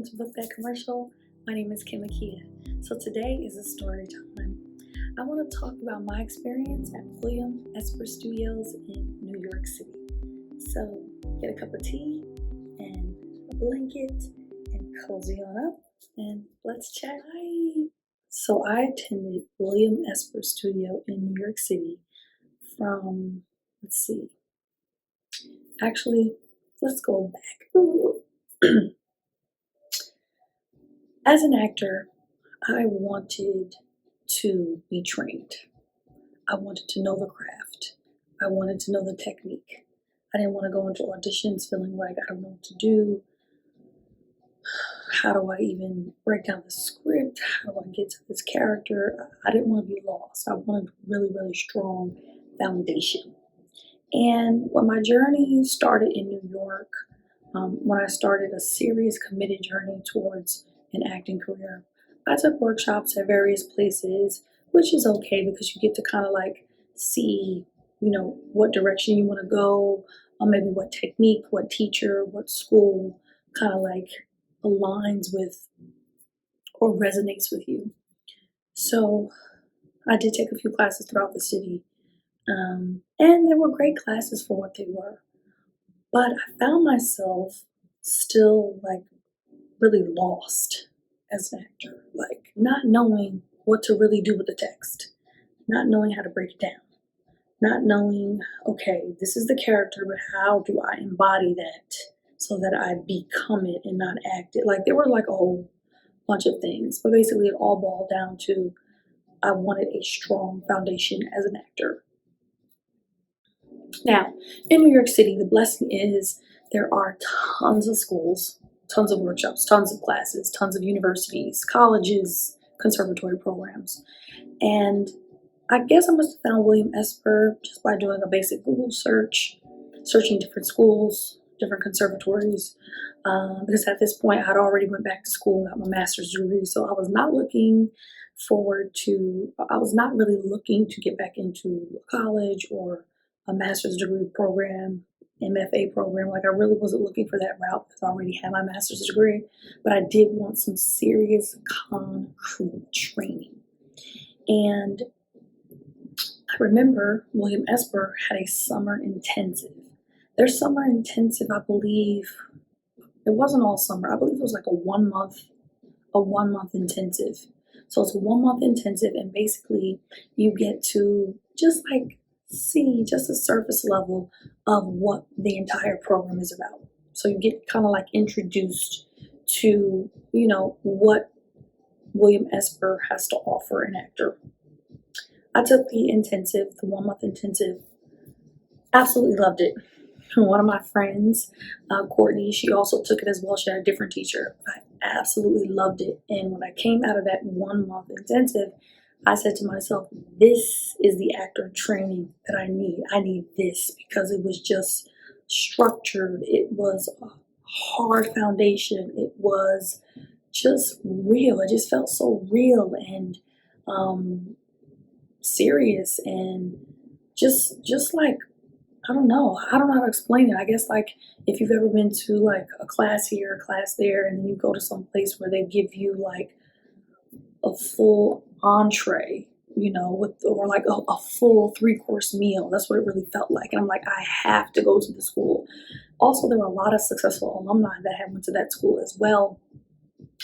welcome to Book That Commercial. My name is Akia. So today is a story time. I want to talk about my experience at William Esper Studios in New York City. So get a cup of tea and a blanket and cozy on up and let's chat. So I attended William Esper Studio in New York City from, let's go back. As an actor, I wanted to be trained. I wanted to know the craft. I wanted to know the technique. I didn't want to go into auditions feeling like I don't know what to do. How do I even break down the script? How do I get to this character? I didn't want to be lost. I wanted a really, really strong foundation. And when my journey started in New York, when I started a serious committed journey towards an acting career, I took workshops at various places, which is okay because you get to kind of like see, what direction you want to go, or maybe what technique, what teacher, what school kind of like aligns with or resonates with you. So I did take a few classes throughout the city, and they were great classes for what they were. But I found myself still like really lost as an actor, like not knowing what to really do with the text, not knowing how to break it down, not knowing, okay, this is the character, but how do I embody that so that I become it and not act it? Like there were like a whole bunch of things, but basically it all boiled down to I wanted a strong foundation as an actor. Now, in New York City, the blessing is there are tons of schools, tons of workshops, tons of classes, tons of universities, colleges, conservatory programs. And I guess I must have found William Esper just by doing a basic Google search, searching different schools, different conservatories, because at this point I'd already went back to school and got my master's degree. So I was not really looking to get back into college or a master's degree program, MFA program. Like I really wasn't looking for that route because I already had my master's degree, but I did want some serious concrete training. And I remember William Esper had a summer intensive. Their summer intensive, I believe, it wasn't all summer. I believe it was like a one month intensive. So it's a 1 month intensive, and basically you get to just like see just a surface level of what the entire program is about. So you get kind of like introduced to, what William Esper has to offer an actor. I took the intensive, the 1 month intensive, absolutely loved it. One of my friends, Courtney, she also took it as well. She had a different teacher. I absolutely loved it. And when I came out of that 1 month intensive, I said to myself, this is the actor training that I need. I need this because it was just structured. It was a hard foundation. It was just real. It just felt so real and serious and just like, I don't know how to explain it. I guess like if you've ever been to like a class here, a class there, and then you go to some place where they give you like a full entree, or like a full 3-course meal. That's what it really felt like. And I'm like, I have to go to the school. Also, there were a lot of successful alumni that had went to that school as well.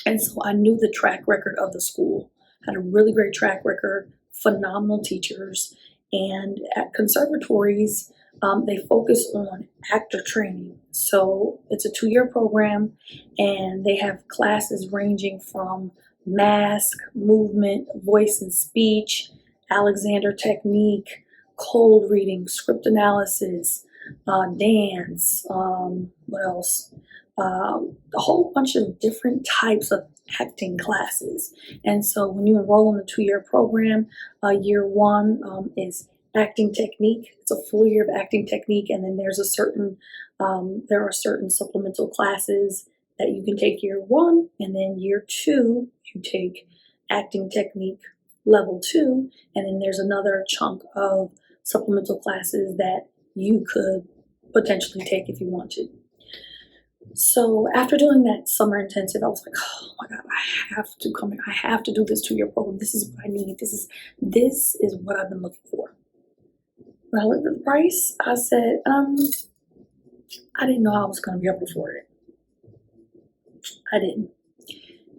And so I knew the track record of the school, had a really great track record, phenomenal teachers. And at conservatories, they focus on actor training. So it's a 2-year program, and they have classes ranging from mask, movement, voice and speech, Alexander technique, cold reading, script analysis, dance, what else? A whole bunch of different types of acting classes. And so when you enroll in the 2-year program, year 1 is acting technique. It's a full year of acting technique, and then there are certain supplemental classes that you can take year 1, and then year 2 you take acting technique level 2, and then there's another chunk of supplemental classes that you could potentially take if you wanted. So after doing that summer intensive, I was like, oh my God, I have to come in. I have to do this 2-year program. This is what I need. This is what I've been looking for. When I looked at the price, I said, I didn't know I was going to be able to afford it. I didn't.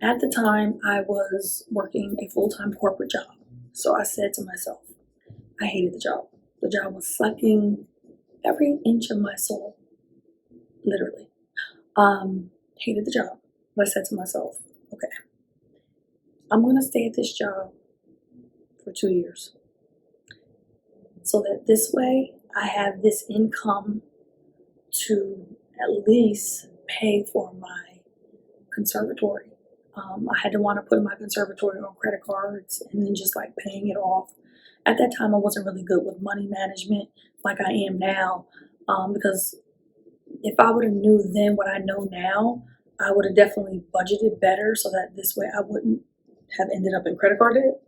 At the time, I was working a full-time corporate job. So I said to myself, I hated the job. The job was sucking every inch of my soul, literally. Hated the job. But I said to myself, okay, I'm going to stay at this job for 2 years so that this way I have this income to at least pay for my conservatory. I had to want to put my conservatory on credit cards and then just like paying it off. At that time, I wasn't really good with money management like I am now, because if I would have knew then what I know now, I would have definitely budgeted better so that this way I wouldn't have ended up in credit card debt,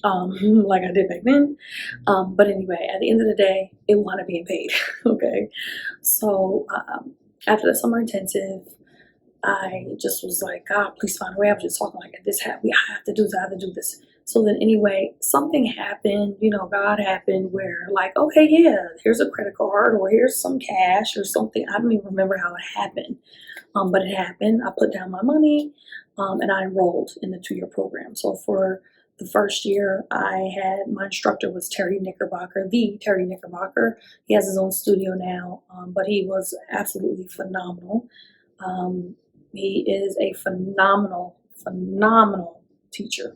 like I did back then. But anyway, at the end of the day, it wound up being paid. Okay, so after the summer intensive, I just was like, God, please find a way. I was just talking like this. I have to do this. I have to do this. So then anyway, something happened, God happened where like, okay, yeah, here's a credit card or here's some cash or something. I don't even remember how it happened. But it happened. I put down my money, and I enrolled in the 2-year program. So for the first year, my instructor was Terry Knickerbocker, the Terry Knickerbocker. He has his own studio now, but he was absolutely phenomenal. He is a phenomenal teacher.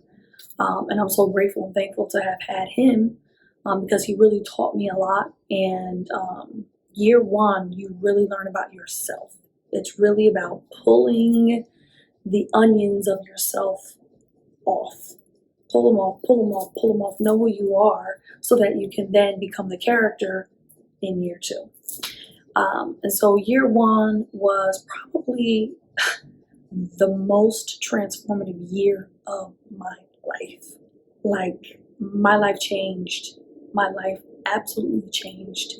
And I'm so grateful and thankful to have had him, because he really taught me a lot. And year 1, you really learn about yourself. It's really about pulling the onions of yourself off. Pull them off, pull them off, pull them off. Know who you are so that you can then become the character in year 2. And so year 1 was probably the most transformative year of my life. Like, my life changed. My life absolutely changed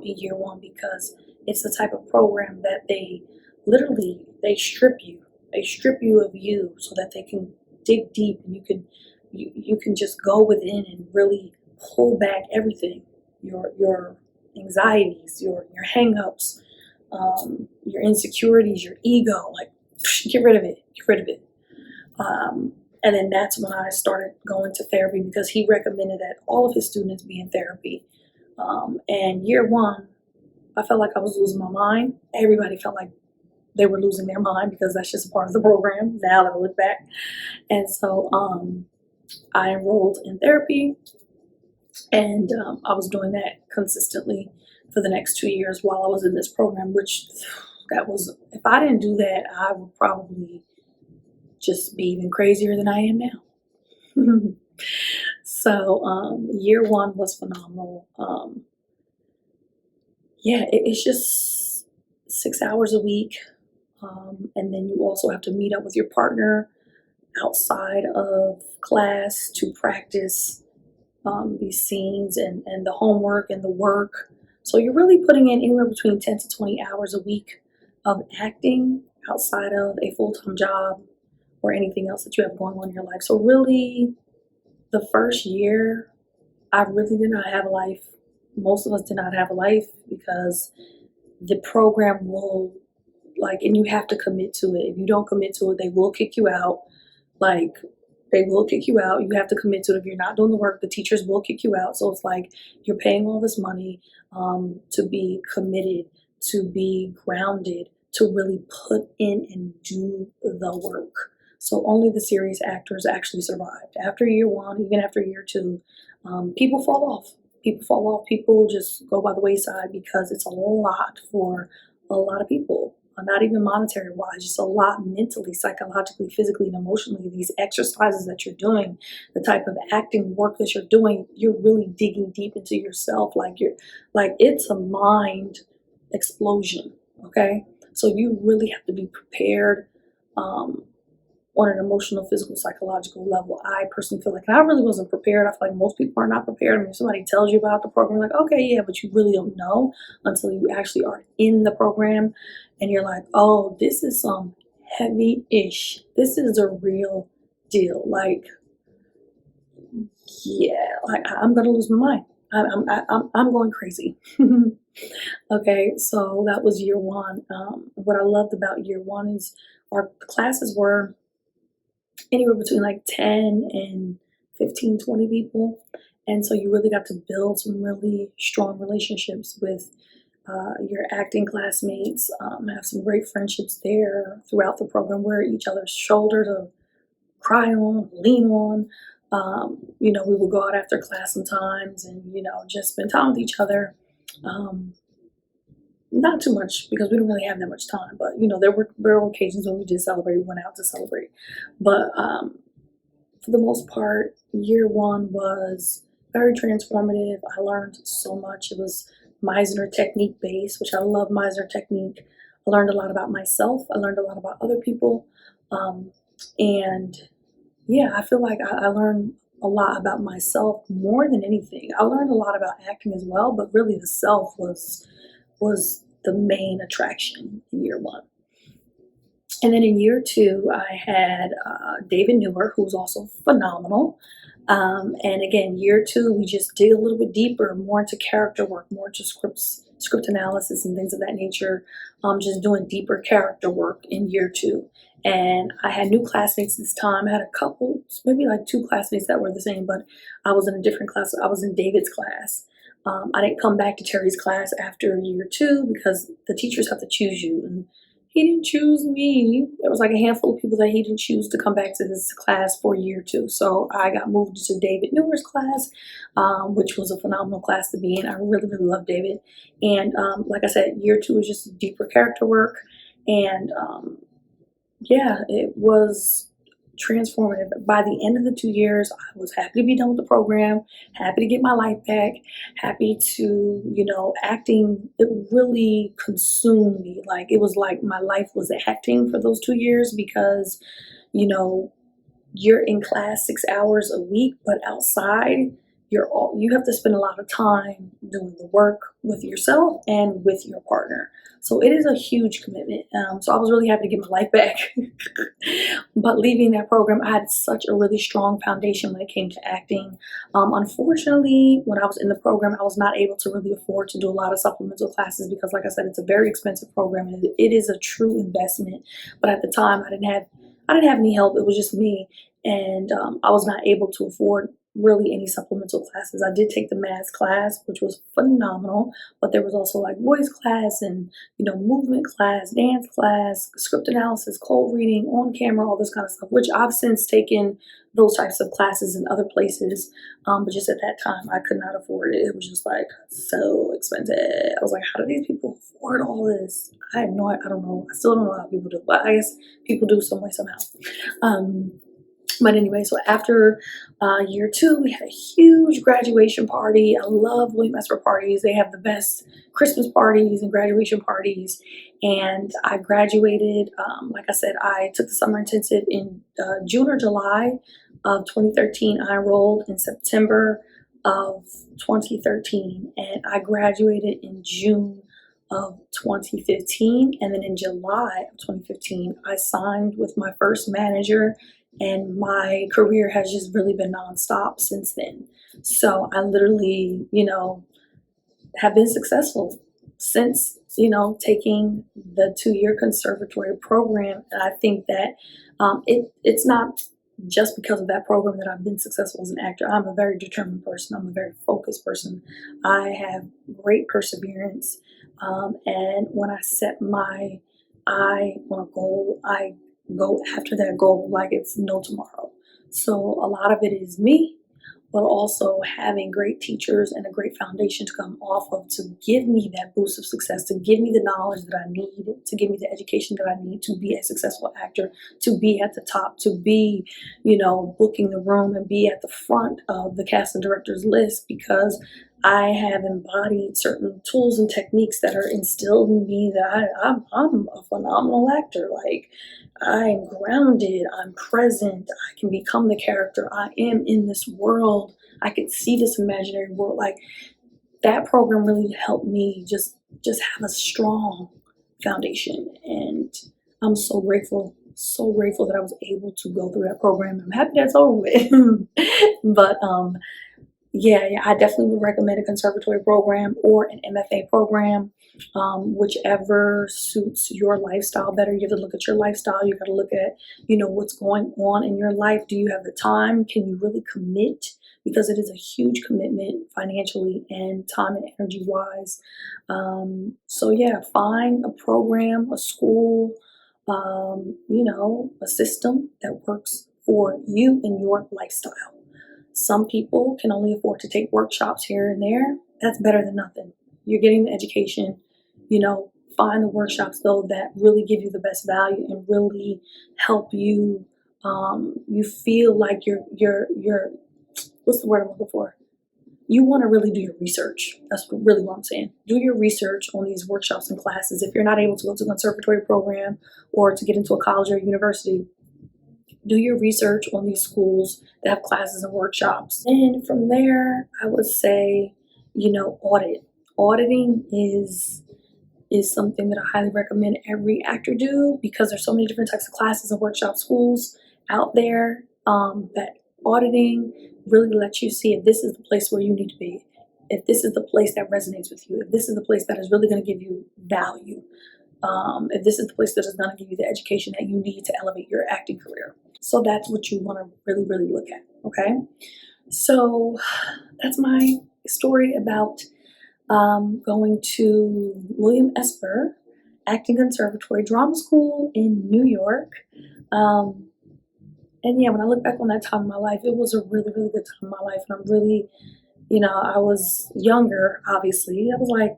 in year 1, because it's the type of program that they strip you. They strip you of you so that they can dig deep, and you can just go within and really pull back everything. Your anxieties, your hang-ups, your insecurities, your ego, like get rid of it. And then that's when I started going to therapy, because he recommended that all of his students be in therapy. And year 1, I felt like I was losing my mind. Everybody felt like they were losing their mind, because that's just a part of the program now that I look back. And so I enrolled in therapy, and I was doing that consistently for the next 2 years while I was in this program, which if I didn't do that, I would probably just be even crazier than I am now. So year 1 was phenomenal. It's just 6 hours a week. And then you also have to meet up with your partner outside of class to practice these scenes and the homework and the work. So you're really putting in anywhere between 10 to 20 hours a week of acting outside of a full-time job or anything else that you have going on in your life. So really, the first year, I really did not have a life. Most of us did not have a life, because the program will, and you have to commit to it. If you don't commit to it, they will kick you out. They will kick you out. You have to commit to it. If you're not doing the work, the teachers will kick you out. So it's like you're paying all this money to be committed, to be grounded, to really put in and do the work. So only the serious actors actually survived. After year 1, even after year 2, people fall off. People just go by the wayside, because it's a lot for a lot of people. Not even monetary wise, just a lot mentally, psychologically, physically, and emotionally. These exercises that you're doing, the type of acting work that you're doing, you're really digging deep into yourself. It's a mind explosion. Okay, so you really have to be prepared on an emotional, physical, psychological level. I personally feel like, and I really wasn't prepared. I feel like most people are not prepared. I mean, if somebody tells you about the program, like, okay, yeah, but you really don't know until you actually are in the program. and you're like, oh, this is some heavy-ish. This is a real deal. Like, yeah, like I'm gonna lose my mind. I'm going crazy. Okay, so that was year one. What I loved about year one is our classes were anywhere between like 10 and 15, 20 people. And so you really got to build some really strong relationships with your acting classmates, have some great friendships there throughout the program. We're each other's shoulder to cry on, lean on. We would go out after class sometimes and, just spend time with each other. Not too much because we didn't really have that much time, but there were occasions when we did celebrate, we went out to celebrate. But for the most part, year one was very transformative. I learned so much. It was Meisner technique based, which I love Meisner technique. I learned a lot about myself. I learned a lot about other people. And yeah, I feel like I learned a lot about myself more than anything. I learned a lot about acting as well, but really the self was the main attraction in year one. And then in year two, I had David Newer, who's also phenomenal. And again, year two, we just dig a little bit deeper, more into character work, more into script analysis and things of that nature. Just doing deeper character work in year two. And I had new classmates this time. I had a couple, maybe like two classmates that were the same, but I was in a different class. I was in David's class. I didn't come back to Terry's class after year two because the teachers have to choose you. And he didn't choose me. There was like a handful of people that he didn't choose to come back to his class for year two. So I got moved to David Newer's class, which was a phenomenal class to be in. I really, really love David. And like I said, year two was just deeper character work. And yeah, it was transformative. By the end of the 2 years, I was happy to be done with the program, happy to get my life back, happy to, acting, it really consumed me. Like, it was like my life was acting for those 2 years because, you're in class 6 hours a week, but outside, you have to spend a lot of time doing the work with yourself and with your partner. So it is a huge commitment. So I was really happy to get my life back. But leaving that program, I had such a really strong foundation when it came to acting. Unfortunately, when I was in the program, I was not able to really afford to do a lot of supplemental classes because, like I said, it's a very expensive program and it is a true investment. But at the time, I didn't have any help. It was just me, and I was not able to afford really any supplemental classes. I did take the math class, which was phenomenal, but there was also like voice class and movement class, dance class, script analysis, cold reading, on camera, all this kind of stuff, which I've since taken those types of classes in other places, but just at that time I could not afford it. It was just like so expensive. I was like, how do these people afford all this? I don't know. I still don't know how people do, but I guess people do some way somehow. But anyway, so after year two, we had a huge graduation party. I love William Esper parties. They have the best Christmas parties and graduation parties. And I graduated, like I said, I took the summer intensive in June or July of 2013. I enrolled in September of 2013. And I graduated in June of 2015. And then in July of 2015, I signed with my first manager. And my career has just really been nonstop since then. So I literally, have been successful since, taking the 2-year conservatory program. And I think that it's not just because of that program that I've been successful as an actor. I'm a very determined person. I'm a very focused person. I have great perseverance. And when I set my eye on a goal, I go after that goal like it's no tomorrow. So a lot of it is me, but also having great teachers and a great foundation to come off of to give me that boost of success, to give me the knowledge that I need, to give me the education that I need to be a successful actor, to be at the top, to be, booking the room and be at the front of the cast and directors list because I have embodied certain tools and techniques that are instilled in me that I'm a phenomenal actor. Like, I'm grounded, I'm present, I can become the character I am in this world. I could see this imaginary world. Like, that program really helped me just have a strong foundation, and I'm so grateful that I was able to go through that program. I'm happy that's over with. But yeah, I definitely would recommend a conservatory program or an MFA program, whichever suits your lifestyle better. You have to look at your lifestyle. You got to look at, what's going on in your life. Do you have the time? Can you really commit? Because it is a huge commitment financially and time and energy wise. So yeah, find a program, a school, a system that works for you and your lifestyle. Some people can only afford to take workshops here and there. That's better than nothing. You're getting the education, find the workshops though that really give you the best value and really help you, you feel like you're, what's the word I'm looking for? You want to really do your research. That's really what I'm saying. Do your research on these workshops and classes. If you're not able to go to a conservatory program or to get into a college or university, do your research on these schools that have classes and workshops. And from there, I would say, audit. Auditing is something that I highly recommend every actor do, because there's so many different types of classes and workshop schools out there, that auditing really lets you see if this is the place where you need to be, if this is the place that resonates with you, if this is the place that is really going to give you value, if this is the place that is going to give you the education that you need to elevate your acting career. So that's what you want to really, really look at, okay? So that's my story about going to William Esper Acting Conservatory Drama School in New York. And yeah, when I look back on that time in my life, it was a really, really good time in my life. And I'm really, I was younger, obviously. I was like,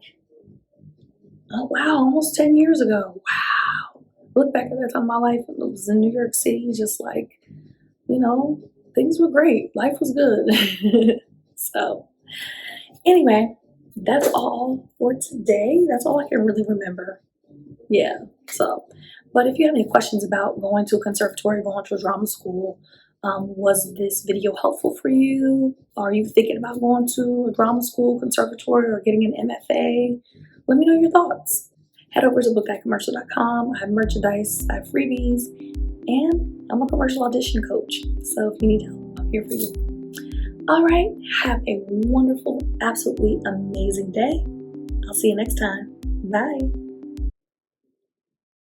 oh, wow, almost 10 years ago. Wow. Look back at that time in my life. It was in New York City, just like, things were great. Life was good. So anyway, that's all for today. That's all I can really remember. Yeah. So, but if you have any questions about going to a conservatory, going to a drama school, was this video helpful for you? Are you thinking about going to a drama school, conservatory, or getting an MFA? Let me know your thoughts. Head over to book.commercial.com. I have merchandise, I have freebies, and I'm a commercial audition coach. So if you need help, I'm here for you. All right, have a wonderful, absolutely amazing day. I'll see you next time. Bye.